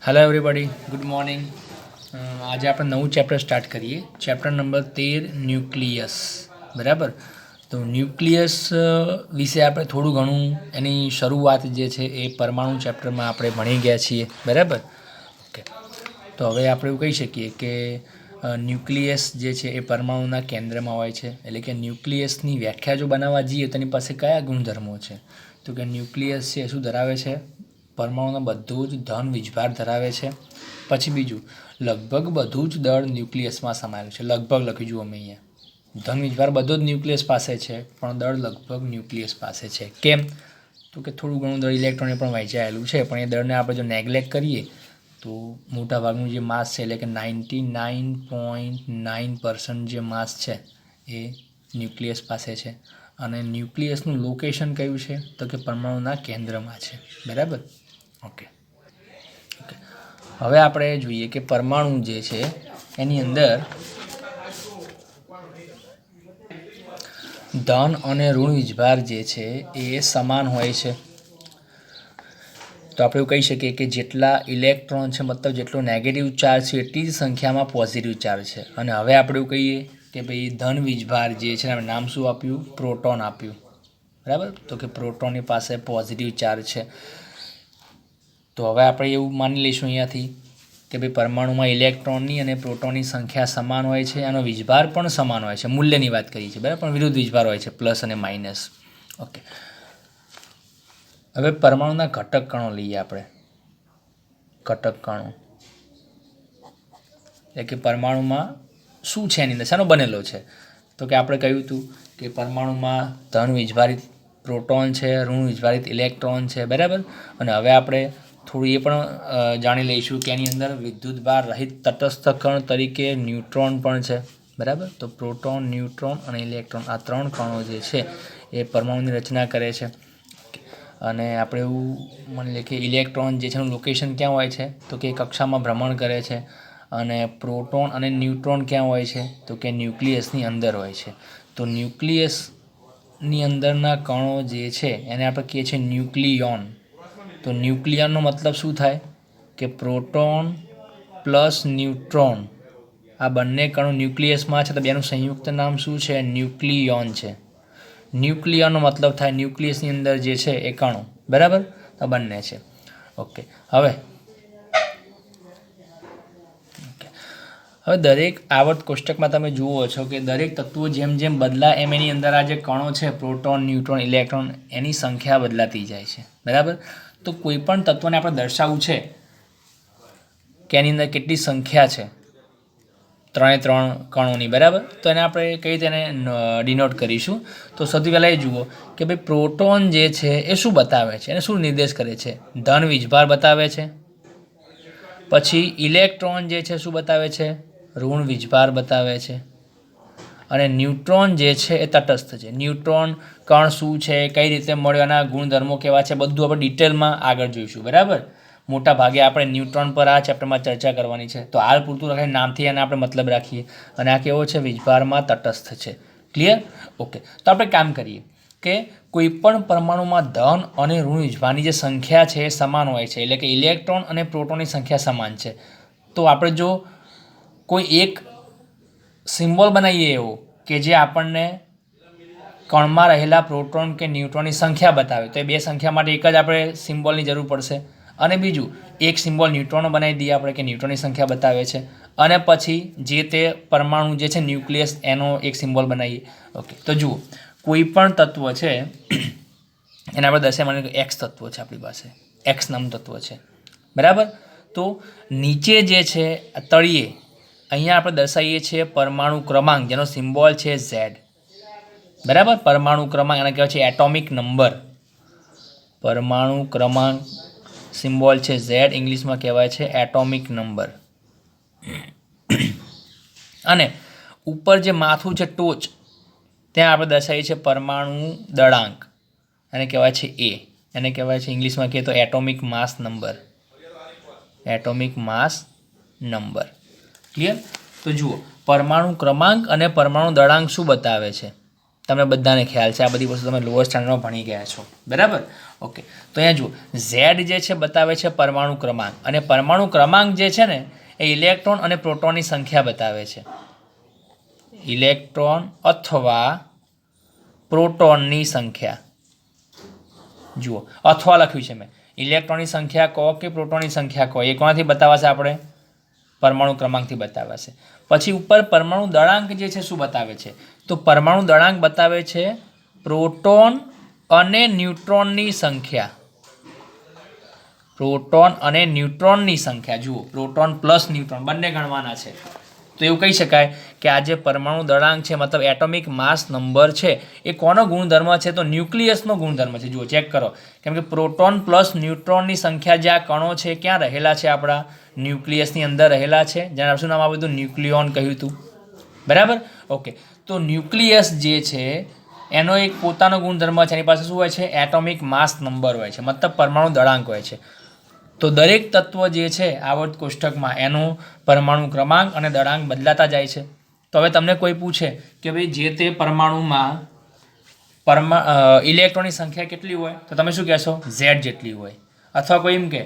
Hello everybody, good morning. આજે આપણે નવું ચેપ્ટર સ્ટાર્ટ કરીએ. Chapter number 13 nucleus. બરાબર. તો ન્યુક્લિયસ વિશે આપણે થોડું ઘણું એની શરૂઆત જે છે એ પરમાણુ ચેપ્ટરમાં આપણે ભણી ગયા છીએ. બરાબર. ઓકે. તો હવે આપણે એવું કહી શકીએ કે ન્યુક્લિયસ જે છે એ પરમાણુના કેન્દ્રમાં હોય છે. એટલે કે ન્યુક્લિયસની વ્યાખ્યા જો બનાવવા જઈએ તેની પાસે કયા ગુણધર્મો છે? તો કે ન્યુક્લિયસ છે એ શું ધરાવે છે? પરમાણુના બધું જ ધન વીજભાર ધરાવે છે. પછી બીજું, લગભગ બધું જ દળ ન્યુક્લિયસમાં સમાયેલું છે. લગભગ લખી જુઓ અમે અહીંયા. ધન વીજભાર બધો જ ન્યુક્લિયસ પાસે છે, પણ દળ લગભગ ન્યુક્લિયસ પાસે છે. કેમ? તો કે થોડું ઘણું દળ ઇલેક્ટ્રોને પણ વહેંચાયેલું છે, પણ એ દળને આપણે જો નેગ્લેક્ટ કરીએ તો મોટાભાગનું જે માસ છે એટલે કે 99.9% જે માસ છે એ ન્યુક્લિયસ પાસે છે. અને ન્યુક્લિયસનું લોકેશન કયું છે? તો કે પરમાણુના કેન્દ્રમાં છે. બરાબર. ઓકે. હવે આપણે જોઈએ કે પરમાણુ જે છે એની અંદર ધન અને ઋણ વીજભાર જે છે એ સમાન હોય છે. તો આપણે એવું કહી શકીએ કે જેટલા ઇલેક્ટ્રોન છે, મતલબ જેટલો નેગેટિવ ચાર્જ છે એટલી જ સંખ્યામાં પોઝિટિવ ચાર્જ છે. અને હવે આપણે એવું કહીએ કે ભાઈ ધન વીજભાર જે છે આપણે નામ શું આપ્યું? પ્રોટોન આપ્યું. બરાબર. તો કે પ્રોટોનની પાસે પોઝિટિવ ચાર્જ છે. તો હવે આપણે એવું માની લઈશું અહીંયાથી કે ભાઈ પરમાણુમાં ઇલેક્ટ્રોનની અને પ્રોટોનની સંખ્યા સમાન હોય છે, એનો વીજભાર પણ સમાન હોય છે. મૂલ્યની વાત કરીએ છીએ, બરાબર, પણ વિરુદ્ધ વીજભાર હોય છે, પ્લસ અને માઇનસ. ઓકે. હવે પરમાણુના ઘટક કણો લઈએ આપણે. ઘટક કણો એટલે કે પરમાણુમાં શું છે, એની અંદર શાનો બનેલો છે? તો કે આપણે કહ્યું હતું કે પરમાણુમાં ધન વીજભારિત પ્રોટોન છે, ઋણ વીજભારિત ઇલેક્ટ્રોન છે. બરાબર. અને હવે આપણે થોડું એ પણ જાણી લઈશું કે એની અંદર વિદ્યુતભાર રહિત તટસ્થ કણ તરીકે ન્યુટ્રોન પણ છે. બરાબર. તો પ્રોટોન, ન્યુટ્રોન અને ઇલેક્ટ્રોન આ ત્રણ કણો જે છે એ પરમાણુની રચના કરે છે. અને આપણે એવું માની લઈએ કે ઇલેક્ટ્રોન જે છે એનું લોકેશન ક્યાં હોય છે? તો કે કક્ષામાં ભ્રમણ કરે છે. અને પ્રોટોન અને ન્યુટ્રોન ક્યાં હોય છે? તો કે ન્યુક્લિયસની અંદર હોય છે. તો ન્યુક્લિયસની અંદરના કણો જે છે એને આપણે કહીએ છીએ ન્યુક્લિયોન. તો ન્યુક્લિયનનો મતલબ શું થાય? કે પ્રોટોન પ્લસ ન્યુટ્રોન આ બંને કણો ન્યુક્લિયસમાં છે, તો બેનું સંયુક્ત નામ શું છે? ન્યુક્લિયોન છે. ન્યુક્લિયનનો મતલબ થાય ન્યુક્લિયસની અંદર જે છે એ કણો. બરાબર. તો બંને છે. ઓકે. હવે દરેક આવર્ત કોષ્ટકમાં તમે જુઓ છો કે દરેક તત્વો જેમ જેમ બદલાય એમ એની અંદર આ જે કણો છે પ્રોટોન, ન્યુટ્રોન, ઇલેક્ટ્રોન એની સંખ્યા બદલાતી જાય છે. બરાબર. તો કોઈ પણ તત્વને આપણે દર્શાવવું છે કે એની અંદર કેટલી સંખ્યા છે ત્રણ કણોની. બરાબર. તો એને આપણે કઈ રીતે એને ડિનોટ કરીશું? તો સૌથી પહેલાં એ જુઓ કે ભાઈ પ્રોટોન જે છે એ શું બતાવે છે? એને શું નિર્દેશ કરે છે? ધન વીજભાર બતાવે છે. પછી ઇલેક્ટ્રોન જે છે શું બતાવે છે? ઋણ વીજભાર બતાવે છે. અને ન્યુટ્રોન જે છે એ તટસ્થ છે. ન્યુટ્રોન કણ શું છે, કઈ રીતે મળ્યો, એના ગુણધર્મો કેવા છે, બધું આપણે ડિટેલમાં આગળ જોઈશું. બરાબર. મોટા ભાગે આપણે ન્યુટ્રોન પર આ ચેપ્ટરમાં ચર્ચા કરવાની છે. તો હાલ પૂરતું રાખીને નામથી એને આપણે મતલબ રાખીએ. અને આ કેવો છે? વીજભારમાં તટસ્થ છે. ક્લિયર? ઓકે. તો આપણે કામ કરીએ કે કોઈપણ પરમાણુમાં ધન અને ઋણ વીજભારની જે સંખ્યા છે એ સમાન હોય છે. એટલે કે ઇલેક્ટ્રોન અને પ્રોટોનની સંખ્યા સમાન છે. તો આપણે જો કોઈ એક સિમ્બોલ બનાવીએ એવો કે જે આપણને કણમાં રહેલા પ્રોટોન કે ન્યુટ્રોનની સંખ્યા બતાવે, તો એ બે સંખ્યા માટે એક જ આપણે સિમ્બોલની જરૂર પડશે. અને બીજું એક સિમ્બોલ ન્યુટ્રોનનો બનાવી દઈએ આપણે કે ન્યુટ્રોનની સંખ્યા બતાવે છે. અને પછી જે તે પરમાણુ જે છે ન્યુક્લિયસ એનો એક સિમ્બોલ બનાવીએ. ઓકે. તો જુઓ, કોઈ પણ તત્વ છે એને આપણે દર્શાવવા માની એક્સ તત્વ છે આપણી પાસે, એક્સ નામનું તત્વ છે. બરાબર. તો નીચે જે છે તળિયે અહીંયા આપણે દર્શાવીએ છીએ પરમાણુ ક્રમાંક, જેનો સિમ્બોલ છે ઝેડ. બરાબર. પરમાણુ ક્રમાંક એને કહેવાય છે એટોમિક નંબર. પરમાણુ ક્રમાંક સિમ્બોલ છે ઝેડ, ઇંગ્લિશમાં કહેવાય છે એટોમિક નંબર. અને ઉપર જે માથું છે ટોચ, ત્યાં આપણે દર્શાવીએ છીએ પરમાણુ દળાંક, એને કહેવાય છે એ. એને કહેવાય છે ઇંગ્લિશમાં કહીએ તો એટોમિક માસ નંબર. એટોમિક માસ નંબર. ક્લિયર? તો જુઓ, પરમાણુ ક્રમાંક અને પરમાણુ દળાંક શું બતાવે છે? તમને બધાને ખ્યાલ છે, આ બધી વસ્તુ તમે લોઅર સ્ટાન્ડર્ડમાં ભણી ગયા છો, બરાબર. ઓકે, તો અહીંયા જુઓ, ઝેડ જે છે બતાવે છે પરમાણુ ક્રમાંક, અને પરમાણુ ક્રમાંક જે છે ને એ ઇલેક્ટ્રોન અને પ્રોટોનની સંખ્યા બતાવે છે. ઇલેક્ટ્રોન અથવા પ્રોટોનની સંખ્યા. જુઓ, અથવા લખ્યું છે મેં. ઇલેક્ટ્રોનની સંખ્યા કહો કે પ્રોટોનની સંખ્યા કહો, એ કોનાથી બતાવશે? આપણે પરમાણુ ક્રમાંકથી બતાવશે. પછી ઉપર પરમાણુ દળાંક જે છે શું બતાવે છે? તો પરમાણુ દળાંક બતાવે છે પ્રોટોન અને ન્યુટ્રોનની સંખ્યા. પ્રોટોન અને ન્યુટ્રોનની સંખ્યા. જુઓ, પ્રોટોન પ્લસ ન્યુટ્રોન બંને ગણવાના છે. તો એવું કહી શકાય કે આ જે પરમાણુ દળાંક છે, મતલબ એટોમિક માસ નંબર છે, એ કોનો ગુણધર્મ છે? તો ન્યુક્લિયસનો ગુણધર્મ છે. જુઓ, ચેક કરો, કેમ કે પ્રોટોન પ્લસ ન્યુટ્રોનની સંખ્યા જે આ કણો છે ક્યાં રહેલા છે? આપણા ન્યુક્લિયસની અંદર રહેલા છે, જેને શું નામ આપ્યું હતું? ન્યુક્લિયોન કહ્યું હતું, બરાબર. ઓકે, તો ન્યુક્લિયસ જે છે એનો એક પોતાનો ગુણધર્મ છે, એની પાસે શું હોય છે? એટોમિક માસ નંબર હોય છે, મતલબ પરમાણુ દળાંક હોય છે. તો દરેક તત્વ જે છે આવર્ત કોષ્ટકમાં એનું પરમાણુ ક્રમાંક અને દળાંક બદલાતા જાય છે. તો હવે તમને કોઈ પૂછે કે ભાઈ જે તે પરમાણુમાં ઇલેક્ટ્રોનની સંખ્યા કેટલી હોય, તો તમે શું કહેશો? ઝેડ જેટલી હોય. અથવા કોઈ એમ કે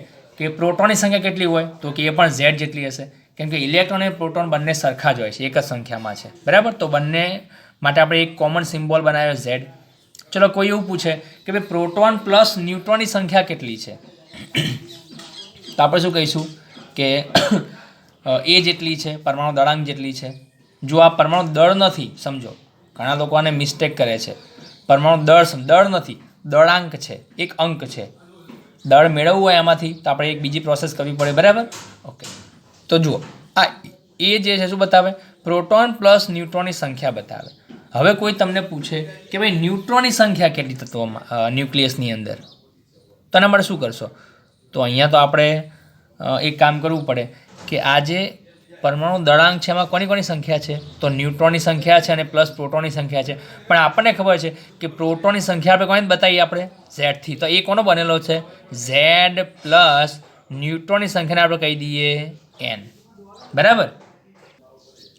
પ્રોટોનની સંખ્યા કેટલી હોય, તો કે એ પણ ઝેડ જેટલી હશે, કેમ કે ઇલેક્ટ્રોન અને પ્રોટોન બંને સરખા જ હોય છે, એક જ સંખ્યામાં છે, બરાબર. તો બંને માટે આપણે એક કોમન સિમ્બોલ બનાવ્યો ઝેડ. ચલો, કોઈ એવું પૂછે કે ભાઈ પ્રોટોન પ્લસ ન્યુટ્રોનની સંખ્યા કેટલી છે, તો આપણે શું કહીશું કે એ જેટલી છે, પરમાણુ દળાંક જેટલી છે. જો આ પરમાણુ દળ નથી, સમજો, ઘણા લોકો આને મિસ્ટેક કરે છે. પરમાણુ દળ નથી, દળાંક છે, એક અંક છે. દળ મેળવવું હોય એમાંથી તો આપણે એક બીજી પ્રોસેસ કરવી પડે, બરાબર. ઓકે, તો જુઓ, આ એ જે છે શું બતાવે? પ્રોટોન પ્લસ ન્યુટ્રોનની સંખ્યા બતાવે. હવે કોઈ તમને પૂછે કે ભાઈ ન્યુટ્રોનની સંખ્યા કેટલી તત્વોમાં ન્યુક્લિયસની અંદર, તો એના માટે શું કરશો? તો અહીંયા તો આપણે એક કામ કરવું પડે કે આ જે પરમાણુ દળાંક છે એમાં કોની કોની સંખ્યા છે? તો ન્યુટ્રોનની સંખ્યા છે અને પ્લસ પ્રોટોનની સંખ્યા છે. પણ આપણને ખબર છે કે પ્રોટોનની સંખ્યા આપણે કોને બતાવીએ? આપણે ઝેડથી. તો એ કોનો બનેલો છે? ઝેડ પ્લસ ન્યુટ્રોનની સંખ્યાને આપણે કહી દઈએ એન, બરાબર.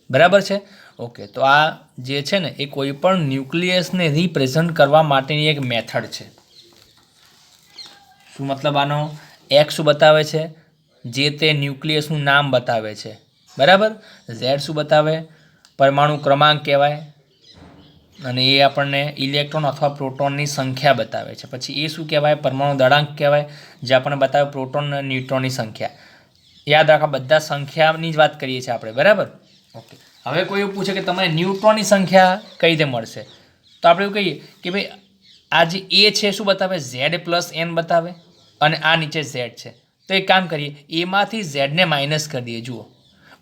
બરાબર છે. ઓકે, તો આ જે છે ને એ કોઈ પણ ન્યુક્લિયસને રિપ્રેઝન્ટ કરવા માટેની એક મેથડ છે. શું મતલબ આનો? એક્સ શું બતાવે છે? જે તે ન્યુક્લિયસનું નામ બતાવે છે, બરાબર. ઝેડ શું બતાવે? પરમાણુ ક્રમાંક કહેવાય, અને એ આપણને ઇલેક્ટ્રોન અથવા પ્રોટોનની સંખ્યા બતાવે છે. પછી એ શું કહેવાય? પરમાણુ દળાંક કહેવાય, જે આપણને બતાવે પ્રોટોન અને ન્યુટ્રોનની સંખ્યા. યાદ રાખો, બધા સંખ્યાની જ વાત કરીએ છીએ આપણે, બરાબર. ઓકે, હવે કોઈ એવું પૂછે કે તમને ન્યુટ્રોનની સંખ્યા કઈ રીતે મળશે, તો આપણે એવું કહીએ કે ભાઈ આ જે એ છે શું બતાવે? ઝેડ પ્લસ એન બતાવે, અને આ નીચે ઝેડ છે. તો એક કામ કરીએ, એમાંથી ઝેડને માઇનસ કરી દઈએ. જુઓ,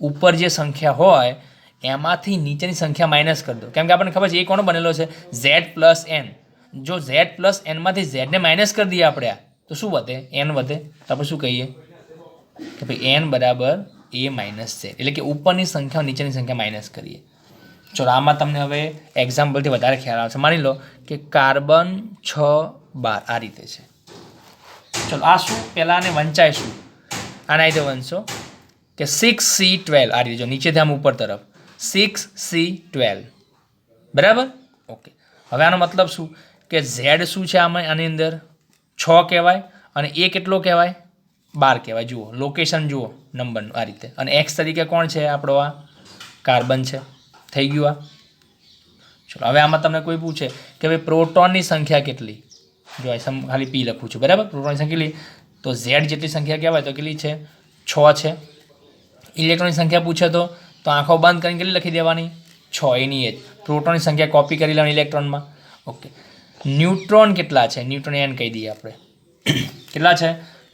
ઉપર જે સંખ્યા હોય એમાંથી નીચેની સંખ્યા માઇનસ કરી દો, કેમ કે આપણને ખબર છે એ કોનો બનેલો છે? Z plus N. જો ઝેડ પ્લસ એનમાંથી ઝેડને માઇનસ કરી દઈએ આપણે, તો શું વધે? એન વધે. તો આપણે શું કહીએ કે ભાઈ એન બરાબર એ માઇનસ છે, એટલે કે ઉપરની સંખ્યા નીચેની સંખ્યા માઇનસ કરીએ. ચલો, આમાં તમને હવે એક્ઝામ્પલથી વધારે ખ્યાલ આવશે. માની લો કે કાર્બન 6 12 આ રીતે છે. ચલો, આ શું? પહેલાં આને વંચાઈશું. આના રીતે વંચશો કે 6C12 આ રીતે. જો નીચેથી આમ ઉપર તરફ 6C12, બરાબર. ઓકે, હવે આનો મતલબ શું કે ઝેડ શું છે આની અંદર? 6 કહેવાય, અને એ કેટલો કહેવાય? 12 કહેવાય. જુઓ, લોકેશન જુઓ નંબરનું આ રીતે. અને એક્સ તરીકે કોણ છે? આપણો આ કાર્બન છે. થઈ ગયું આ. ચલો, હવે આમાં તમને કોઈ પૂછે કે ભાઈ પ્રોટોનની સંખ્યા કેટલી? જો ખાલી પી લખું છું, બરાબર. પ્રોટોનની સંખ્યા કેટલી? તો ઝેડ જેટલી સંખ્યા કહેવાય તો કેટલી છે? 6 છે. ઇલેક્ટ્રોનની સંખ્યા પૂછે તો આંખો બંધ કરીને કેટલી લખી દેવાની? 6 એની એ જ. પ્રોટોનની સંખ્યા કોપી કરી લેવાની ઇલેક્ટ્રોનમાં. ઓકે, ન્યુટ્રોન કેટલા છે? ન્યુટ્રોન એન કહી દઈએ આપણે. કેટલા છે?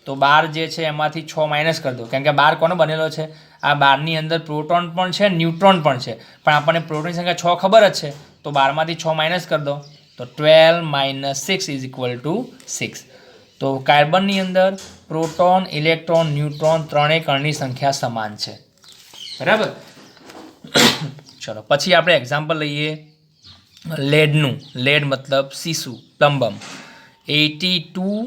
તો 12 જે છે એમાંથી 6 માઇનસ કરી દો, કેમ કે 12 કોનો બનેલો છે? આ 12ની અંદર પ્રોટોન પણ છે, ન્યુટ્રોન પણ છે, પણ આપણને પ્રોટોનની સંખ્યા 6 ખબર જ છે, તો 12માંથી 6 માઇનસ કરી દો, તો 12 - 6 = 6. તો કાર્બનની અંદર પ્રોટોન, ઇલેક્ટ્રોન, ન્યુટ્રોન ત્રણેય કણની સંખ્યા સમાન છે, બરાબર. ચલો, પછી આપણે એક્ઝામ્પલ લઈએ લેડનું. લેડ મતલબ સીસુ, પ્લમ્બમ. 82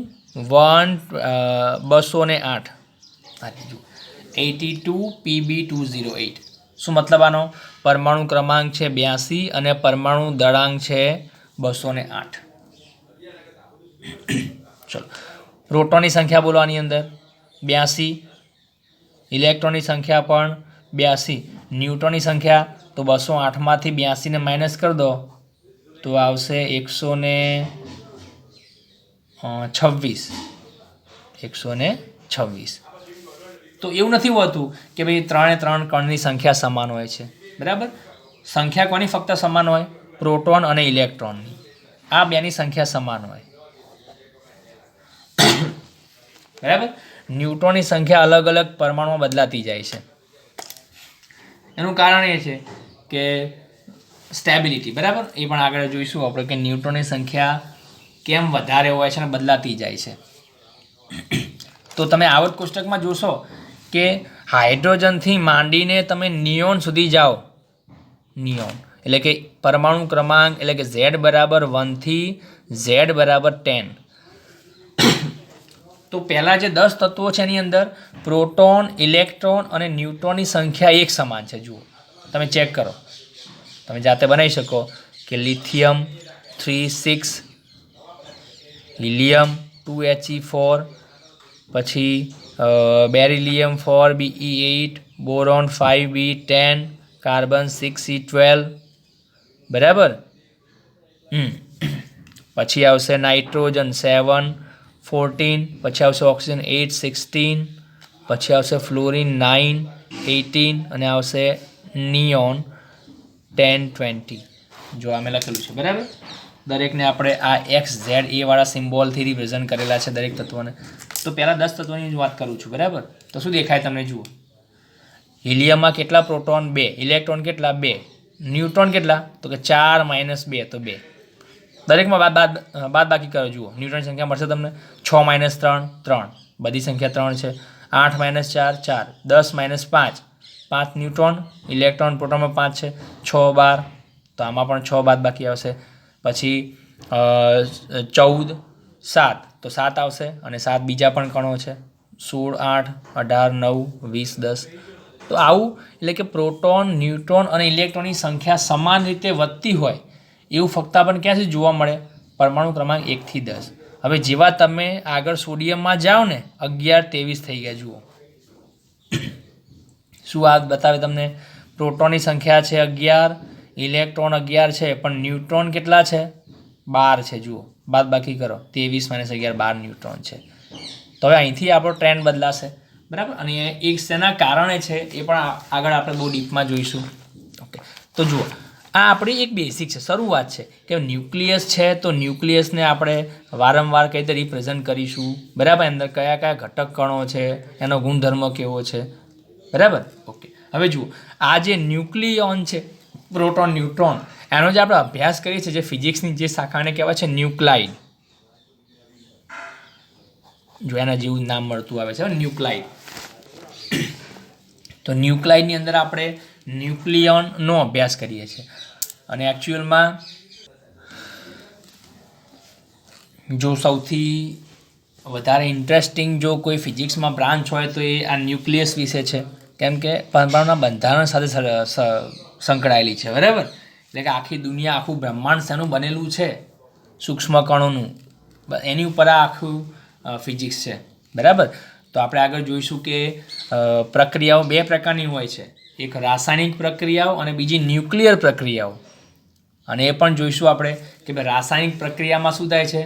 Pb208. શું મતલબ આનો? પરમાણુ ક્રમાંક છે 82 અને પરમાણુ દળાંક છે 208. ચલો, પ્રોટોનની સંખ્યા બોલો આની અંદર 82, ઇલેક્ટ્રોનની સંખ્યા પણ 82, ન્यूट्रॉनની સંખ્યા તો 208 માંથી 82 ને માઇનસ કરી દો તો આવશે 126. તો એવું નથી હોતું કે ભાઈ 3 કણની સંખ્યા સમાન હોય છે, બરાબર? સંખ્યા કોની ફક્ત સમાન હોય? પ્રોટોન અને ઇલેક્ટ્રોનની. આ બેની સંખ્યા સમાન હોય, બરાબર? ન્यूट्रॉनની સંખ્યા અલગ અલગ પરમાણુમાં બદલાતી જાય છે. એનું કારણ એ છે કે સ્ટેબિલિટી, બરાબર? એ પણ આગળ જોઈશું આપણે કે ન્यूट्रॉनની સંખ્યા કેમ વધારે હોય છે અને બદલાતી જાય છે. તો તમે આવર્ત કોષ્ટકમાં જોશો કે હાઇડ્રોજનથી માંડીને તમે નિયોન સુધી જાઓ, નિયોન એટલે કે પરમાણુ ક્રમાંક એટલે કે Z બરાબર 1 થી Z બરાબર 10. તો પહેલાં જે 10 તત્વો છે એની અંદર પ્રોટોન, ઇલેક્ટ્રોન અને ન્यूट्रॉनની સંખ્યા એક સમાન છે. જુઓ, તમે ચેક કરો, તમે જાતે બનાવી શકો કે લિથિયમ 3 6, હિલિયમ 2He4, પછી beryllium 4Be8, boron 5B10, carbon 6C12, બરાબર? પછી આવશે નાઇટ્રોજન 7 14, પછી આવશે ઓક્સિજન 8 16, પછી આવશે ફ્લોરિન 9 18 અને આવશે નિયોન 10 20. જો અમે લખેલું છે, બરાબર? દરેકને આપણે આ XZ A વાળા સિમ્બોલથી રિપ્રેઝન્ટ કરેલા છે દરેક તત્વોને. તો પહેલાં 10 તત્વોની વાત કરું છું, બરાબર? તો શું દેખાય તમને? જુઓ, હિલિયમમાં કેટલા પ્રોટોન? 2. ઇલેક્ટ્રોન કેટલા? 2. ન્यूट्रॉन કેટલા? તો કે 4 - 2 તો 2. દરેકમાં બાદ બાકી કરો. જુઓ, ન્यूट्रॉनની સંખ્યા મળશે તમને 6 - 3 3, બધી સંખ્યા 3 છે. 8 - 4 4, 10 - 5 5 ન્यूट्रॉन, ઇલેક્ટ્રોન પ્રોટોનમાં 5 છે. 6 12, તો આમાં પણ 6 બાદ બાકી આવશે. પછી 14 7, તો 7 આવશે અને 7 બીજા પણ કણો છે. 16 8 18 9 20 10. તો આવું એટલે કે પ્રોટોન, ન્यूट्रॉन અને ઇલેક્ટ્રોનની સંખ્યા સમાન રીતે વધતી હોય એવું ફક્ત આપણને ક્યાંથી જોવા મળે? પરમાણુ ક્રમાંક 1 થી 10. હવે જેવા તમે આગળ સોડિયમમાં જાઓ ને 11 23 થઈ ગયા. જુઓ, શું આ બતાવે તમને? પ્રોટોનની સંખ્યા છે 11, ઇલેક્ટ્રોન 11 છે, પણ ન્यूट्रॉन કેટલા છે? 12 છે. જુઓ, બાદ બાકી કરો, 23 - 11 12 ન્यूट्रॉन છે. તો હવે અહીંથી આપણો ટ્રેન્ડ બદલાશે, બરાબર? અને એક શેના કારણે છે એ પણ આગળ આપણે બહુ ડીપમાં જોઈશું. ઓકે, તો જુઓ, આ આપણી એક બેસિક છે, શરૂઆત છે કે ન્યુક્લિયસ છે. તો ન્યુક્લિયસને આપણે વારંવાર કઈ રીતે રિપ્રેઝન્ટ કરીશું, બરાબર? અંદર કયા કયા ઘટક કણો છે, એનો ગુણધર્મ કેવો છે, બરાબર? ઓકે, હવે જુઓ, આ જે ન્યુક્લિયોન છે, પ્રોટોન, ન્यूट्रॉन, એનો જે આપણે અભ્યાસ કરીએ છીએ, જે ફિઝિક્સની જે શાખાને કહેવાય છે ન્યુક્લાઇડ, જો એના જેવું નામ મળતું આવે છે ન્યુક્લાઇડ. તો ન્યુક્લાઇડની અંદર આપણે ન્યુક્લિયોનનો અભ્યાસ કરીએ છીએ. અને એકચ્યુઅલમાં જો સૌથી વધારે ઇન્ટરેસ્ટિંગ જો કોઈ ફિઝિક્સમાં બ્રાન્ચ હોય તો એ આ ન્યુક્લિયસ વિશે છે, કેમ કે પરમાણુના બંધારણ સાથે સંકળાયેલી છે, બરાબર? એટલે કે આખી દુનિયા, આખું બ્રહ્માંડ શેનું બનેલું છે? સૂક્ષ્મ કણોનું. એની ઉપર આ આખું ફિઝિક્સ છે, બરાબર? તો આપણે આગળ જોઈશું કે પ્રક્રિયાઓ 2 પ્રકારની હોય છે, એક રાસાયણિક પ્રક્રિયાઓ અને બીજી ન્યુક્લિયર પ્રક્રિયાઓ. અને એ પણ જોઈશું આપણે કે ભાઈ રાસાયણિક પ્રક્રિયામાં શું થાય છે?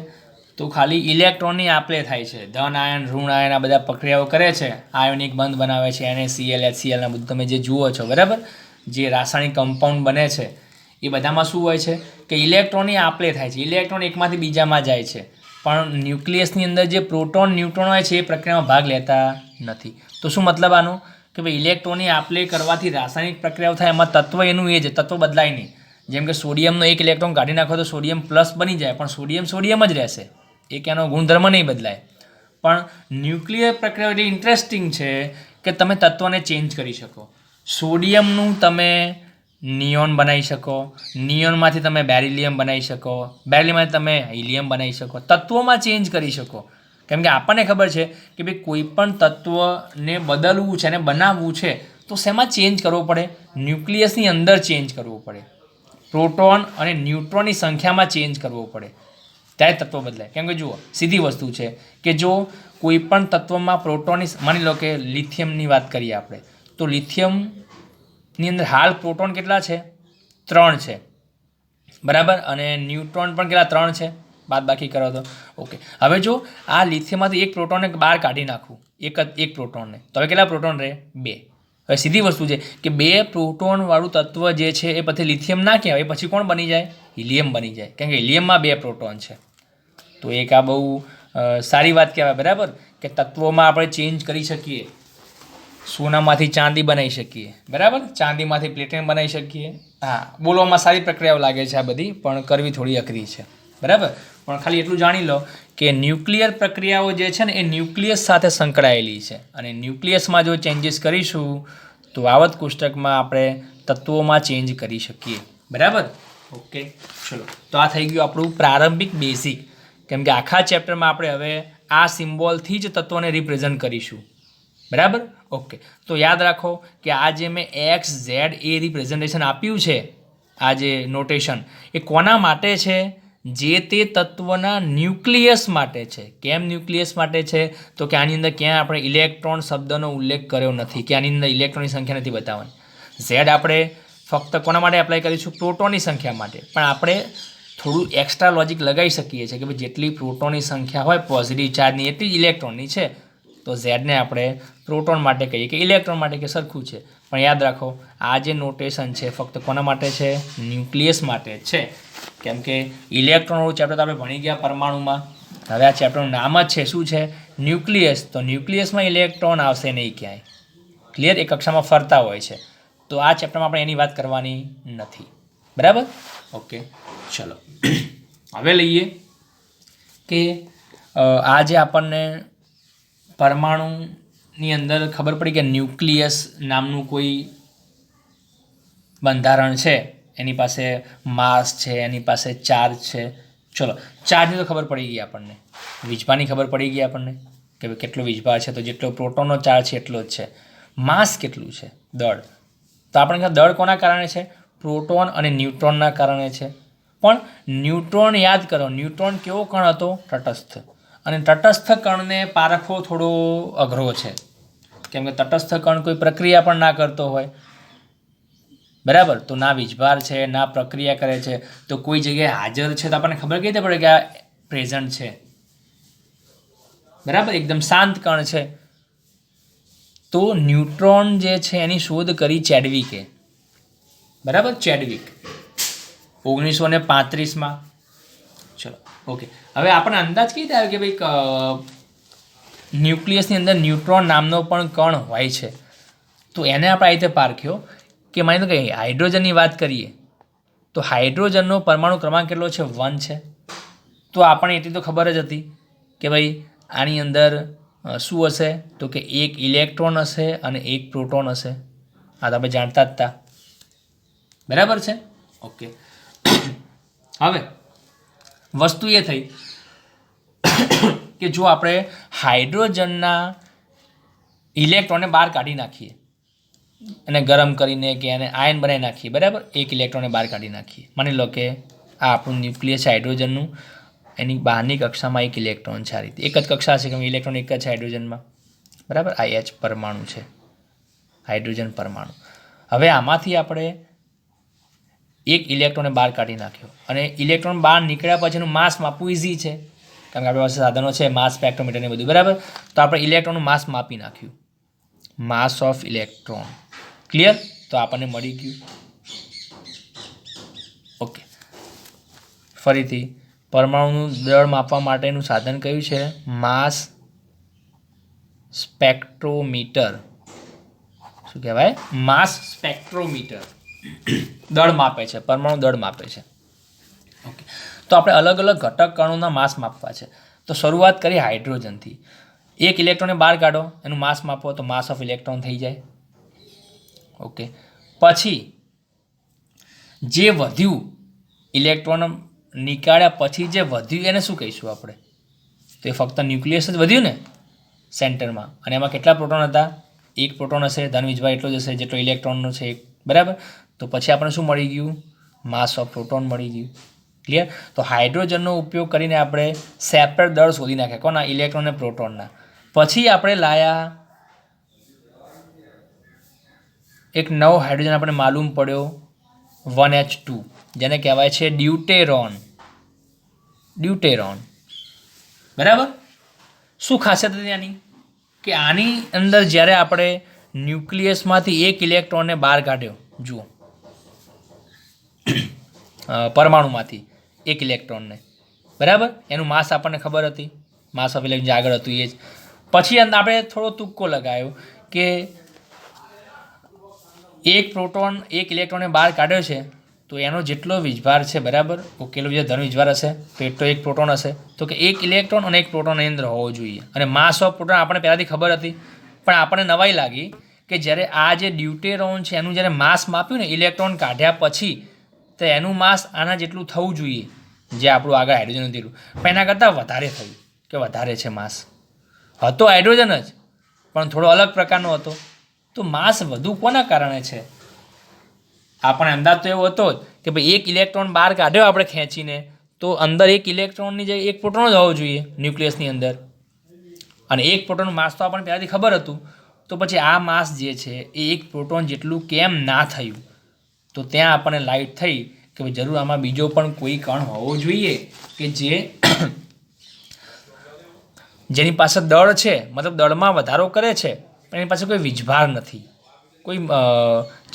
તો ખાલી ઇલેક્ટ્રોનની આપલે થાય છે. ધન આયન, ઋણ આયન, આ બધા પ્રક્રિયાઓ કરે છે. આયોનિક બંધ બનાવે છે, NaCl HCl ના બધું તમે જે જુઓ છો, બરાબર? જે રાસાયણિક કમ્પાઉન્ડ બને છે એ બધામાં શું હોય છે કે ઇલેક્ટ્રોનની આપલે થાય છે. ઇલેક્ટ્રોન એકમાંથી બીજામાં જાય છે. પણ ન્યુક્લિયસની અંદર જે પ્રોટોન, ન્यूट्रॉन હોય છે એ પ્રક્રિયામાં ભાગ લેતા નથી. તો શું મતલબ આનો? કે ભાઈ ઇલેક્ટ્રોનની આપલે કરવાથી રાસાયણિક પ્રક્રિયાઓ થાય, એમાં તત્વ એનું એ જ, તત્વ બદલાય નહીં. જેમ કે સોડિયમનો એક ઇલેક્ટ્રોન કાઢી નાખો તો સોડિયમ પ્લસ બની જાય, પણ સોડિયમ સોડિયમ જ રહેશે, એક એનો ગુણધર્મ નહીં બદલાય. પણ ન્યુક્લિયર પ્રક્રિયા એટલી ઇન્ટરેસ્ટિંગ છે કે તમે તત્વને ચેન્જ કરી શકો. સોડિયમનું તમે નિયોન બનાવી શકો, નિયોનમાંથી તમે બેરિલિયમ બનાવી શકો, બેરિલિયમમાંથી તમે હિલિયમ બનાવી શકો, તત્વોમાં ચેન્જ કરી શકો. કેમ કે આપણને ખબર છે કે ભાઈ કોઈ પણ તત્વને બદલવું છે અને બનાવવું છે તો તો શેમાં ચેન્જ કરવો પડે? ન્યુક્લિયસની અંદર ચેન્જ કરવો પડે. પ્રોટોન અને ન્યુટ્રોનની સંખ્યામાં ચેન્જ કરવો પડે ત્યારે તત્વ બદલાય. કેમ કે જુઓ સીધી વસ્તુ છે કે જો કોઈ પણ તત્વમાં પ્રોટોનની, માની લો કે લિથિયમની વાત કરીએ આપણે, તો લિથિયમની અંદર હાલ પ્રોટોન કેટલા છે? 3 છે, બરાબર, અને ન્યુટ્રોન પણ કેટલા? 3 છે, બાદ બાકી કરો તો. ઓકે, હવે જો આ લિથિયમમાંથી એક પ્રોટોનને બહાર કાઢી નાખું, એક પ્રોટોનને, તો હવે કેટલા પ્રોટોન રહે? 2. હવે સીધી વસ્તુ છે કે 2 પ્રોટોનવાળું તત્વ જે છે એ પછી લિથિયમ ના કહેવાય, પછી કોણ બની જાય? હિલિયમ બની જાય, કેમ કે હિલિયમમાં 2 પ્રોટોન છે. તો એક આ બહુ સારી વાત કહેવાય, બરાબર, કે તત્વોમાં આપણે ચેન્જ કરી શકીએ. સોનામાંથી ચાંદી બનાવી શકીએ, બરાબર, ચાંદીમાંથી પ્લેટિનમ બનાવી શકીએ. હા, બોલવામાં સારી પ્રક્રિયાઓ લાગે છે આ બધી, પણ કરવી થોડી અઘરી છે, બરાબર. પણ ખાલી એટલું જાણી લો કે ન્યુક્લિયર પ્રક્રિયાઓ જે છે ને એ ન્યુક્લિયસ સાથે સંકળાયેલી છે, અને ન્યુક્લિયસમાં જો ચેન્જીસ કરીશું તો આવત કોષ્ટકમાં આપણે તત્વોમાં ચેન્જ કરી શકીએ, બરાબર. ઓકે, ચલો, તો આ થઈ ગયું આપણું પ્રારંભિક બેઝિક. કેમ કે આખા ચેપ્ટરમાં આપણે હવે આ સિમ્બોલથી જ તત્વોને રિપ્રેઝન્ટ કરીશું, બરાબર. ઓકે, તો યાદ રાખો કે આ જે મેં એક્સ ઝેડ એ રિપ્રેઝન્ટેશન આપ્યું છે, આ જે નોટેશન, એ કોના માટે છે? જે તે તત્વના ન્યુક્લિયસ માટે છે. કેમ ન્યુક્લિયસ માટે છે? તો કે આની અંદર ક્યાં આપણે ઇલેક્ટ્રોન શબ્દનો ઉલ્લેખ કર્યો નથી, કે આની અંદર ઇલેક્ટ્રોનની સંખ્યા નથી બતાવવાની. ઝેડ આપણે ફક્ત કોના માટે એપ્લાય કરીશું? પ્રોટોનની સંખ્યા માટે. પણ આપણે થોડું એક્સ્ટ્રા લોજિક લગાવી શકીએ છીએ કે ભાઈ જેટલી પ્રોટોનની સંખ્યા હોય પોઝિટિવ ચાર્જની, એટલી જ ઇલેક્ટ્રોનની છે. તો ઝેડને આપણે પ્રોટોન માટે કહીએ કે ઇલેક્ટ્રોન માટે, કે સરખું છે. પણ યાદ રાખો આ જે નોટેશન છે ફક્ત કોના માટે છે? ન્યુક્લિયસ માટે છે. કેમ કે ઇલેક્ટ્રોનવાળું ચેપ્ટર તો આપણે ભણી ગયા પરમાણુમાં. હવે આ ચેપ્ટરનું નામ જ છે શું છે? ન્યુક્લિયસ. તો ન્યુક્લિયસમાં ઇલેક્ટ્રોન આવશે નહીં ક્યાંય, ક્લિયર? એ કક્ષામાં ફરતા હોય છે. તો આ ચેપ્ટરમાં આપણે એની વાત કરવાની નથી, બરાબર. ઓકે, ચલો હવે લઈએ કે આ જે આપણને પરમાણુની અંદર ખબર પડી કે ન્યુક્લિયસ નામનું કોઈ બંધારણ છે, એની પાસે માસ છે, એની પાસે ચાર્જ છે. ચલો, ચાર્જની તો ખબર પડી ગઈ આપણને, વીજભારની ખબર પડી ગઈ આપણને કે કેટલો વીજભાર છે, તો જેટલો પ્રોટોનનો ચાર્જ છે એટલો જ છે. માસ કેટલું છે? દળ. તો આપણે દળ કોના કારણે છે? પ્રોટોન અને ન્યુટ્રોનના કારણે છે. પણ ન્યુટ્રોન યાદ કરો, ન્યુટ્રોન કેવો કણ હતો? તટસ્થ. અને તટસ્થ કણને પારખવો થોડો અઘરો છે, કેમ કે તટસ્થ કણ કોઈ પ્રક્રિયા પણ ના કરતો હોય, બરાબર. તો ના વીજભાર છે, ના પ્રક્રિયા કરે છે, તો કોઈ જગ્યાએ હાજર છે તો આપણને ખબર કઈ રીતે પડે કે આ પ્રેઝન્ટ છે, બરાબર, એકદમ શાંત કણ છે. તો ન્યુટ્રોન જે છે એની શોધ કરી ચેડવિકે, બરાબર, ચેડવિક 1935માં. ચલો, ઓકે, હવે આપણને અંદાજ કઈ રીતે આવ્યો કે ભાઈ ન્યુક્લિયસની અંદર ન્યુટ્રોન નામનો પણ કણ હોય છે? તો એને આપણે આ રીતે પારખ્યો કે માની લો કે હાઇડ્રોજનની વાત કરીએ તો હાઇડ્રોજનનો પરમાણુ ક્રમાંક કેટલો છે? 1 છે. તો આપણને એટલી તો ખબર જ હતી કે ભાઈ આની અંદર શું હશે? તો કે એક ઇલેક્ટ્રોન હશે અને એક પ્રોટોન હશે. આ તો આપણે જાણતા જ હતા, બરાબર છે. ઓકે, હવે વસ્તુ એ થઈ કે જો આપણે હાઇડ્રોજનના ઇલેક્ટ્રોનને બહાર કાઢી નાખીએ, એને ગરમ કરીને કે એને આયન બનાવી નાખીએ, બરાબર, એક ઇલેક્ટ્રોનને બહાર કાઢી નાખીએ. માની લો કે આ આપણું ન્યુક્લિયસ છે હાઇડ્રોજનનું, એની બહારની કક્ષામાં એક ઇલેક્ટ્રોન છે. આ રીતે એક જ કક્ષા છે કે ઇલેક્ટ્રોન એક જ છે હાઇડ્રોજનમાં, બરાબર. આ H પરમાણુ છે, હાઇડ્રોજન પરમાણુ. હવે આમાંથી આપણે એક ઇલેક્ટ્રોનને બહાર કાઢી નાખ્યો, અને ઇલેક્ટ્રોન બહાર નીકળ્યા પછીનું માસ માપવું ઇઝી છે, કારણ કે આપણી પાસે સાધનો છે, માસ સ્પેક્ટ્રોમીટર ને બધું, બરાબર. તો આપણે ઇલેક્ટ્રોનનું માસ માપી નાખ્યું, માસ ઓફ ઇલેક્ટ્રોન, ક્લિયર? તો આપણને મળી ગયું. ઓકે, ફરીથી પરમાણુનું દળ માપવા માટેનું સાધન કયું છે? માસ સ્પેક્ટ્રોમીટર. શું કહેવાય? માસ સ્પેક્ટ્રોમીટર. દળ માપે છે, પરમાણુ દળ માપે છે. ઓકે, તો આપણે અલગ અલગ ઘટક કણોના માસ માપવા છે. તો શરૂઆત કરી હાઇડ્રોજનથી. એક ઇલેક્ટ્રોનને બહાર કાઢો, એનું માસ માપો તો માસ ઓફ ઇલેક્ટ્રોન થઈ જાય. ઓકે, પછી જે વધ્યું ઇલેક્ટ્રોન નીકાળ્યા પછી જે વધ્યું એને શું કહીશું આપણે? તો એ ફક્ત ન્યુક્લિયસ જ વધ્યું ને સેન્ટરમાં, અને એમાં કેટલા પ્રોટોન હતા? એક પ્રોટોન હશે, ધન વીજભાર એટલો જ હશે જેટલો ઇલેક્ટ્રોનનો છે, બરાબર. તો પછી આપણને શું મળી ગયું? માસ ઓફ પ્રોટોન મળી ગયું. ક્લિયર? તો હાઇડ્રોજનનો ઉપયોગ કરીને આપણે સેપરેટ દળ શોધી નાખ્યા કોના? ઇલેક્ટ્રોન અને પ્રોટોનના. પછી આપણે લાયા એક નવો હાઇડ્રોજન આપણે માલુમ પડ્યો 1H2 જેને કહેવાય છે ડ્યુટેરોન. બરાબર. શું ખાસિયત હતી આની? કે આની અંદર જ્યારે આપણે ન્યુક્લિયસમાંથી એક ઇલેક્ટ્રોનને બહાર કાઢ્યો, જુઓ પરમાણુમાંથી એક ઇલેક્ટ્રોનને, બરાબર. એનું માસ આપણને ખબર હતી, માસ ઓફ ઇલેક્ટ્રોન જે આગળ હતું એ જ. પછી આપણે થોડો તુક્કો લગાવ્યો કે એક પ્રોટોન એક ઇલેક્ટ્રોનને બહાર કાઢ્યો છે તો એનો જેટલો વીજભાર છે, બરાબર, ઓકેલો જે ધન વીજભાર હશે તો એટલો એક પ્રોટોન હશે. તો કે એક ઇલેક્ટ્રોન અને એક પ્રોટોન એની અંદર હોવો જોઈએ. અને માસ ઓફ પ્રોટોન આપણને પહેલાંથી ખબર હતી, પણ આપણને નવાઈ લાગી કે જ્યારે આ જે ડ્યુટેરોન છે એનું જ્યારે માસ માપ્યું ને ઇલેક્ટ્રોન કાઢ્યા પછી, તો એનું માસ આના જેટલું થવું જોઈએ જે આપણું આગળ હાઇડ્રોજન દીધું, પણ એના કરતાં વધારે થયું, કે વધારે છે માસ. હતો હાઇડ્રોજન જ પણ થોડો અલગ પ્રકારનો હતો. તો માસ વધુ કોના કારણે છે? આપણને અંદાજ તો એવો હતો જ કે ભાઈ એક ઇલેક્ટ્રોન બહાર કાઢ્યો આપણે ખેંચીને, તો અંદર એક ઇલેક્ટ્રોનની જગ્યાએ એક પ્રોટોન જ હોવો જોઈએ ન્યુક્લિયસની અંદર, અને એક પ્રોટોનનું માસ તો આપણને પહેલાંથી ખબર હતું. તો પછી આ માસ જે છે એ એક પ્રોટોન જેટલું કેમ ના થયું? તો ત્યાં આપણને લાઇટ થઈ કે ભાઈ જરૂર આમાં બીજો પણ કોઈ કણ હોવો જોઈએ કે જેની પાસે દળ છે, મતલબ દળમાં વધારો કરે છે, પણ એની પાસે કોઈ વીજભાર નથી, કોઈ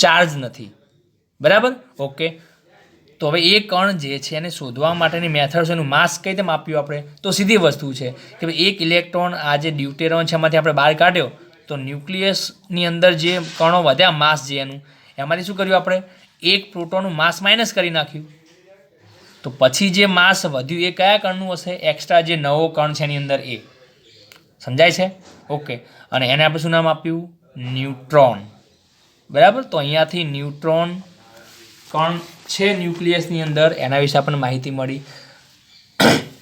ચાર્જ નથી, બરાબર. ઓકે. તો હવે એ કણ જે છે એને શોધવા માટેની મેથડ છે, એનું માસ કઈ રીતે માપ્યું આપણે? તો સીધી વસ્તુ છે કે ભાઈ એક ઇલેક્ટ્રોન આ જે ડ્યુટેરોન છે એમાંથી આપણે બહાર કાઢ્યો, તો ન્યુક્લિયસની અંદર જે કણો વધ્યા માસ જે એનું, એમાંથી શું કર્યું આપણે? એક પ્રોટોનનું માસ માઇનસ કરી નાખ્યું. તો પછી જે માસ વધ્યું એ કયા કણનું હશે? એક્સ્ટ્રા જે નવો કણ છે એની અંદર એ. સમજાય છે? ઓકે. અને એને આપણે શું નામ આપ્યું? ન્યુટ્રોન. બરાબર. તો અહીંયાથી ન્યુટ્રોન કણ છે ન્યુક્લિયસની અંદર, એના વિશે આપણને માહિતી મળી,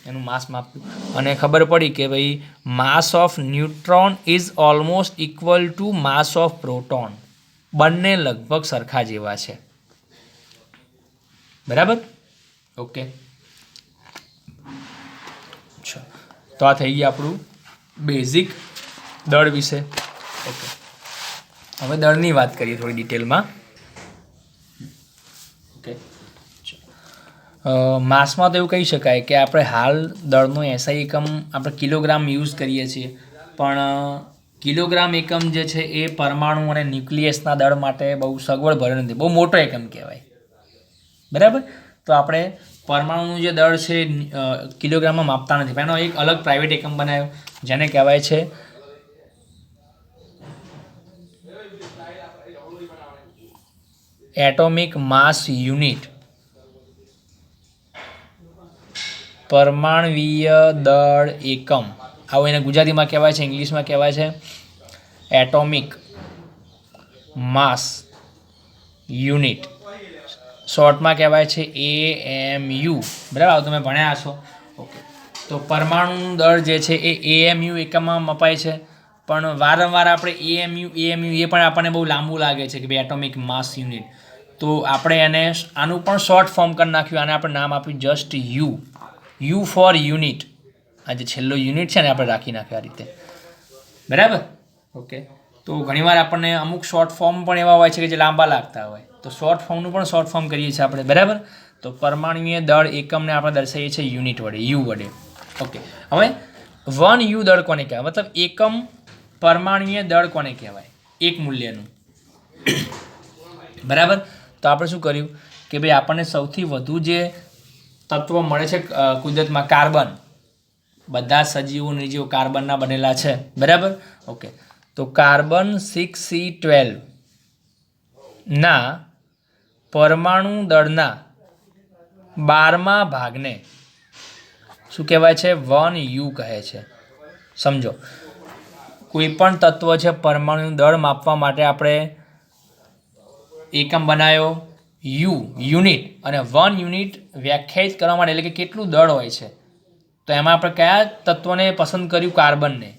એનું માસ માપ્યું અને ખબર પડી કે ભાઈ માસ of neutron is almost equal to mass of proton. બંને લગભગ સરખા જેવા છે, બરાબર. ઓકે. તો આ થઈ ગયું આપણું બેઝિક દળ વિશે. ઓકે. હવે દળની વાત કરીએ થોડી ડિટેલમાં. ઓકે. માસમાં તો એવું કહી શકાય કે આપણે હાલ દળનો SI એકમ આપણે કિલોગ્રામ યુઝ કરીએ છીએ, પણ કિલોગ્રામ એકમ જે છે એ પરમાણુ અને ન્યુક્લિયસના દળ માટે બહુ સગવડ ભર્યો નથી, બહુ મોટો એકમ કહેવાય, બરાબર. તો આપણે પરમાણુનું જે દળ છે કિલોગ્રામમાં માપતા નથી, એનો એક અલગ પ્રાઇવેટ એકમ બનાવ્યો જેને કહેવાય છે એટોમિક માસ યુનિટ. પરમાણવીય દળ એકમ આવું એને ગુજરાતીમાં કહેવાય છે, ઇંગ્લિશમાં કહેવાય છે એટોમિક માસ યુનિટ, શોર્ટમાં કહેવાય છે AMU. બરાબર, તમે ભણ્યા હશો. ઓકે. તો પરમાણુનું દળ જે છે એ AMU એકમમાં મપાય છે, પણ વારંવાર આપણે AMU એ પણ આપણને બહુ લાંબુ લાગે છે કે ભાઈ એટોમિક માસ યુનિટ. તો આપણે એને આનું પણ શોર્ટ ફોર્મ કરી નાખ્યું, આને આપણે નામ આપ્યું જસ્ટ યુ ફોર યુનિટ. આ જે છેલ્લો યુનિટ છે ને આપણે રાખી નાખ્યો આ રીતે, બરાબર. ઓકે. તો ઘણીવાર આપણને અમુક શોર્ટ ફોર્મ પણ એવા હોય છે કે જે લાંબા લાગતા હોય, તો શોર્ટ ફોર્મનું પણ શોર્ટ ફોર્મ કરીએ છીએ આપણે, બરાબર. તો પરમાણુય દળ એકમને આપણે દર્શાવીએ છીએ યુનિટ વડે, યુ વડે. ઓકે. હવે 1U દળ કોને કહેવાય? મતલબ એકમ પરમાણુય દળ કોને કહેવાય? એક મૂલ્યનું, બરાબર. તો આપણે શું કર્યું કે ભાઈ આપણને સૌથી વધુ જે તત્વો મળે છે કુદરતમાં, કાર્બન, બધા સજીવો નિર્જીવો કાર્બનના બનેલા છે, બરાબર. ઓકે. તો કાર્બન 6C12 ના પરમાણુ દળના 12મા ભાગને શું કહેવાય છે? 1U કહે છે. સમજો, કોઈ પણ તત્વ છે પરમાણુનું દળ માપવા માટે આપણે એકમ બનાવ્યો યુનિટ, અને 1 યુનિટ વ્યાખ્યાયિત કરવા માટે, એટલે કે કેટલું દળ હોય છે, તો એમાં આપણે કયા તત્વને પસંદ કર્યું? કાર્બનને.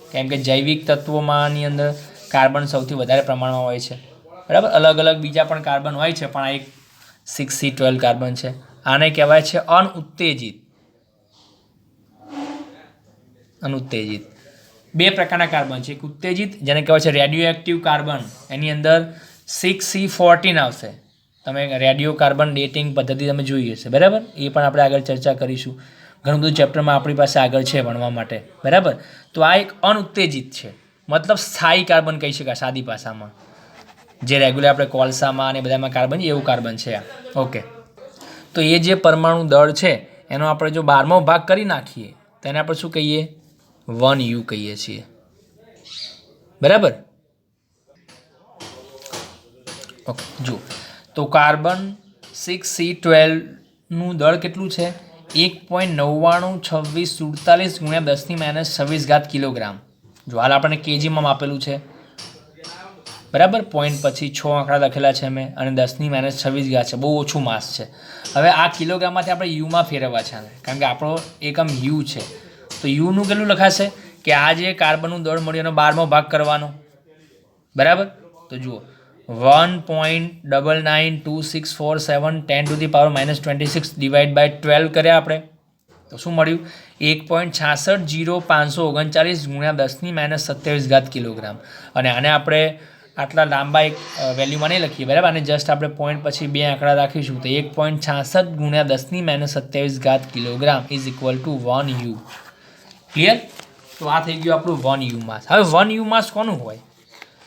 કેમ કે જૈવિક તત્વોમાંની અંદર કાર્બન સૌથી વધારે પ્રમાણમાં હોય છે, બરાબર. અલગ અલગ બીજા પણ કાર્બન હોય છે, પણ આ એક 6C12 કાર્બન છે. આને કહેવાય છે અનુત્તેજિત. અનુત્તેજિત બે પ્રકારના કાર્બન છે. એક ઉત્તેજિત, જેને કહેવાય છે રેડિયો એક્ટિવ કાર્બન, એની અંદર 6C14 આવશે. તમે રેડિયો કાર્બન ડેટિંગ પદ્ધતિ તમે જોઈ હશે, બરાબર. એ પણ આપણે આગળ ચર્ચા કરીશું. ઘણું બધું ચેપ્ટરમાં આપણી પાસે આગળ છે ભણવા માટે, બરાબર. તો આ એક અનુત્તેજિત છે, મતલબ સ્થાયી કાર્બન કહી શકાય સાદી ભાષામાં. જે રેગ્યુલર આપણે કોલસામાં અને બધામાં કાર્બન એવું કાર્બન છે આ. ઓકે, તો એ જે પરમાણુ દળ છે એનો આપણે જો 12મો ભાગ કરી નાખીએ તો એને આપણે શું કહીએ? 1U કહીએ છીએ, બરાબર. ઓકે, જુઓ તો કાર્બન 6C12નું દળ કેટલું છે? 1.992647 × 10⁻26 કિલોગ્રામ. જો હાલ આપણને કેજીમાં માપેલું છે, બરાબર. પોઈન્ટ પછી 6 આંકડા લખેલા છે મેં, અને 10⁻26 છે. બહુ ઓછું માસ છે. હવે આ કિલોગ્રામમાંથી આપણે યુમાં ફેરવવા છે, કારણ કે આપણો એકમ યુ છે. તો યુનું કેટલું લખાશે કે આ જે કાર્બનનું દળ મળ્યું એનો 12મો ભાગ કરવાનો, બરાબર. તો જુઓ 1.992647 10⁻26 ડિવાઈડ બાય 12 કર્યા આપણે, તો શું મળ્યું? 1.660539 × 10⁻27 કિલોગ્રામ. અને આને આપણે આટલા લાંબા એક વેલ્યુમાં નહીં લખીએ, બરાબર. અને જસ્ટ આપણે પોઈન્ટ પછી 2 આંકડા રાખીશું, તો 1.66 × 10⁻27 kilogram is equal to 1U. Clear? તો આ થઈ ગયું આપણું 1U માસ. હવે 1U માસ કોનું હોય?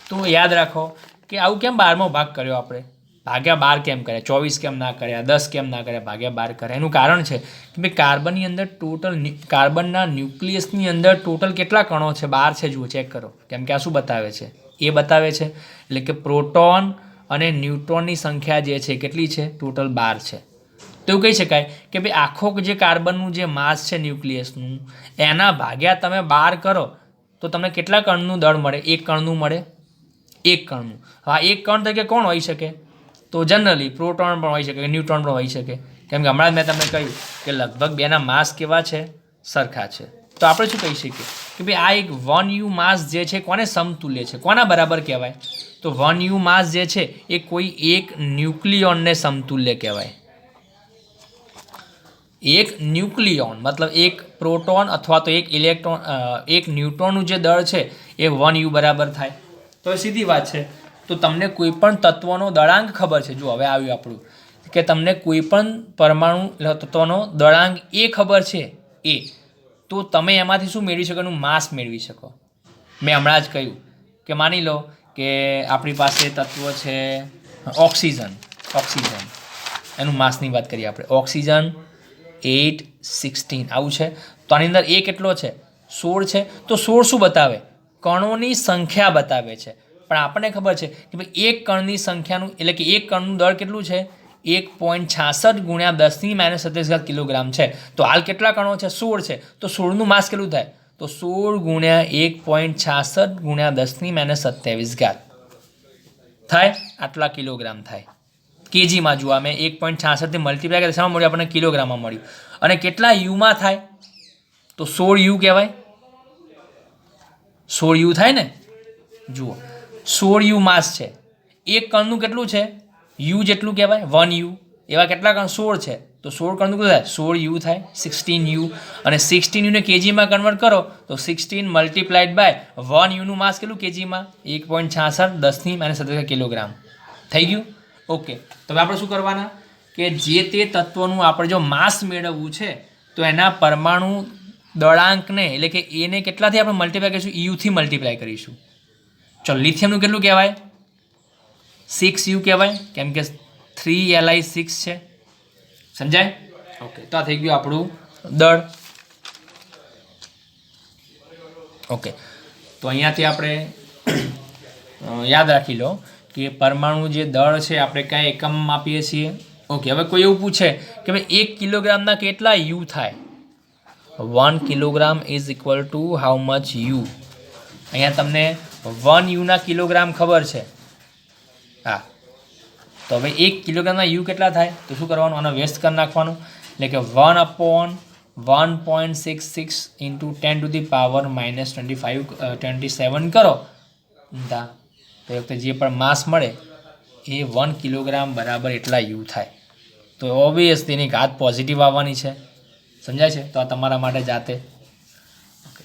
તો યાદ રાખો કે આવું કેમ 12મો ભાગ કર્યો આપણે? ભાગ્યા 12 કેમ કર્યા? 24 કેમ ના કર્યા? 10 કેમ ના કર્યા? ભાગ્યા 12 કર્યા. એનું કારણ છે કે ભાઈ કાર્બનની અંદર ટોટલ કાર્બનના ન્યુક્લિયસની અંદર ટોટલ કેટલા કણો છે? 12 છે. જુઓ, ચેક કરો. કેમ કે આ શું બતાવે છે? એ બતાવે છે. એટલે કે પ્રોટોન અને ન્યુટ્રોનની સંખ્યા જે છે કેટલી છે? ટોટલ 12 છે. તો એવું કહી શકાય કે ભાઈ આખો જે કાર્બનનું જે માસ છે ન્યુક્લિયસનું, એના ભાગ્યા તમે 12 કરો તો તમને કેટલા કણનું દળ મળે? એક કણનું મળે. એક કણનું. હા, એક કણ તરીકે કોણ હોઈ શકે? તો જનરલી પ્રોટોન પણ હોઈ શકે, ન્યુટ્રોન પણ હોઈ શકે. કેમ કે હમણાં જ મેં તમને કહ્યું કે લગભગ બેના માસ કેવા છે? સરખા છે. તો આપણે શું કહી શકીએ કે ભાઈ આ એક 1U માસ જે છે કોને સમતુલ્ય છે? કોના બરાબર કહેવાય? તો 1U માસ જે છે એ કોઈ એક ન્યુક્લિયોનને સમતુલ્ય કહેવાય. એક ન્યુક્લિયોન મતલબ એક પ્રોટોન અથવા તો એક ઇલેક્ટ્રોન, એક ન્યુટ્રોનનું જે દળ છે એ 1U બરાબર થાય. તો સીધી વાત છે. તો તમને કોઈ પણ તત્વનો દળાંક ખબર છે? જો હવે આવ્યું આપણું કે તમને કોઈ પણ પરમાણુ તત્વનો દળાંક એ ખબર છે એ, તો તમે એમાંથી શું મેળવી શકો? એનું માસ મેળવી શકો. મેં હમણાં જ કહ્યું કે માની લો કે આપણી પાસે તત્વ છે ઓક્સિજન. એનું માસની વાત કરીએ આપણે. ઓક્સિજન 816 આવું છે. તો આની અંદર એ કેટલો છે? 16 છે. તો 16 શું બતાવે? કણોની સંખ્યા બતાવે છે. પણ આપણને ખબર છે કે ભાઈ એક કણની સંખ્યાનું એટલે કે એક કણનું દળ કેટલું છે? 1.66 × 10⁻27 કિલોગ્રામ છે. તો હાલ કેટલા કણો છે? 16 છે. તો 16નું માસ કેટલું થાય? તો 16 × 1.66 × 10⁻27 થાય. આટલા કિલોગ્રામ થાય. કેજીમાં જુઓ, મેં 1.66થી મલ્ટીપ્લાય કર્યા, શામાં મળ્યું આપણને? કિલોગ્રામમાં મળ્યું. અને કેટલા યુમાં થાય? તો 16U કહેવાય. 16U થાય ને. જુઓ 16U માસ છે. એક કણનું કેટલું છે? યુ જેટલું કહેવાય, 1U. એવા કેટલા કણ? 16 છે. તો 16 કણનું કેટલું થાય? 16U થાય, 16U. અને 16U ને કેજીમાં કન્વર્ટ કરો તો 16 મલ્ટીપ્લાઇડ બાય 1Uનું માસ કેટલું કેજીમાં? 1.66 10⁻27 કિલોગ્રામ થઈ ગયું. ઓકે, તો હવે આપણે શું કરવાના કે જે તે તત્વનું આપણે જો માસ મેળવવું છે તો એના પરમાણુ દળાંકને એટલે કે એને કેટલાથી આપણે મલ્ટીપ્લાય કરીશું? યુથી મલ્ટીપ્લાય કરીશું. ચલો, લિથિયમનું કેટલું કહેવાય? 6U કહેવાય, કેમ કે 3Li6 છે. સમજાય? ઓકે, તો આ થઈ ગયું આપણું દળ. ઓકે, તો અહીંયાથી આપણે યાદ રાખી લો કે પરમાણુ જે દળ છે આપણે કયા એકમમાં માપીએ છીએ. ઓકે, હવે કોઈ એવું પૂછે કે ભાઈ 1 કિલોગ્રામના કેટલા યુ થાય? 1 kilogram is equal to how much you? અહીંયા તમને 1Uના કિલોગ્રામ ખબર છે. હા, તો હવે 1 કિલોગ્રામના યુ કેટલા થાય? તો શું કરવાનું? આનો વ્યસ્ત કરી નાખવાનું. એટલે કે 1/1.66 × 10⁻⁻27 કરો. ઊંધા તો એ વખતે જે પણ માસ મળે એ 1 કિલોગ્રામ બરાબર એટલા યુ થાય. તો ઓબ્વિયસ તેની ઘાત પોઝિટિવ આવવાની છે. સમજાય છે? તો આ તમારા માટે જાતે. ઓકે,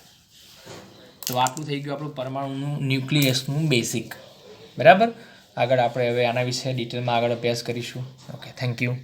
તો આટલું થઈ ગયું આપણું પરમાણુનું ન્યુક્લિયસનું બેઝિક. બરાબર. આગળ આપણે હવે આના વિશે ડિટેલમાં આગળ અભ્યાસ કરીશું. Okay, thank you.